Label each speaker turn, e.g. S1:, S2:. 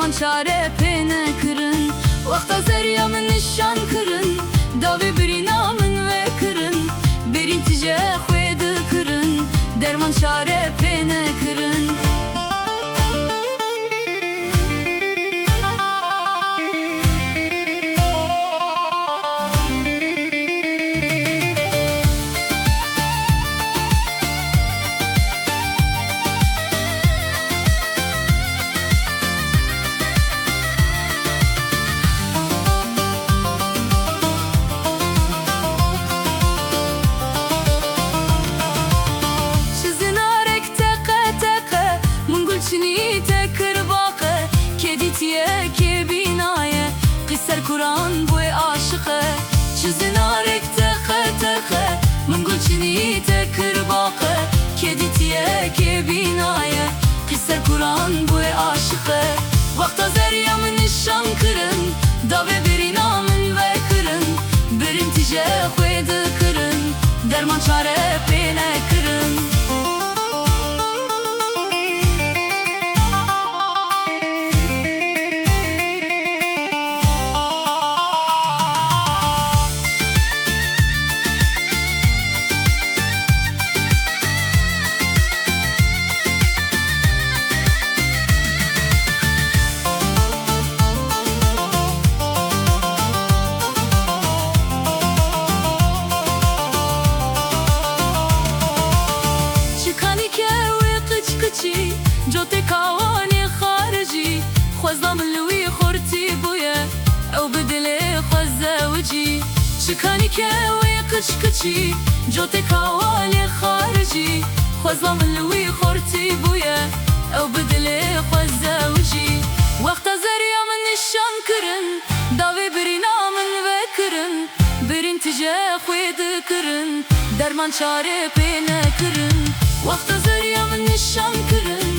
S1: derman çare pene kırın. Vakta zeryamın nişan kırın. Davi birinamın ve kırın. Berintice xwedi kırın. Derman çare pene kırın. Ke binaye qisser Kur'an bu aşıqe çizin arek texe texe min gulçini tekir baqe keditiye ke binaye qisser Kur'an bu aşıqe vakta zeryamın nişan kırın dave birinamın ve kırın birin tije xwedi kırın derman çare pene kırın. جوتي كواني خارجي خوزا من لوي خورتي بويا او بدلي خوزا وجي شكاني كوي كشكشي جوتي كواني خارجي خوزا من لوي خورتي بويا او بدلي خوزا وجي وقت زريا من نشان كرن داوي برينا من وكرن برين تجا خويد كرن درمان شاري بينا كرن وقت زريا من نشان كرن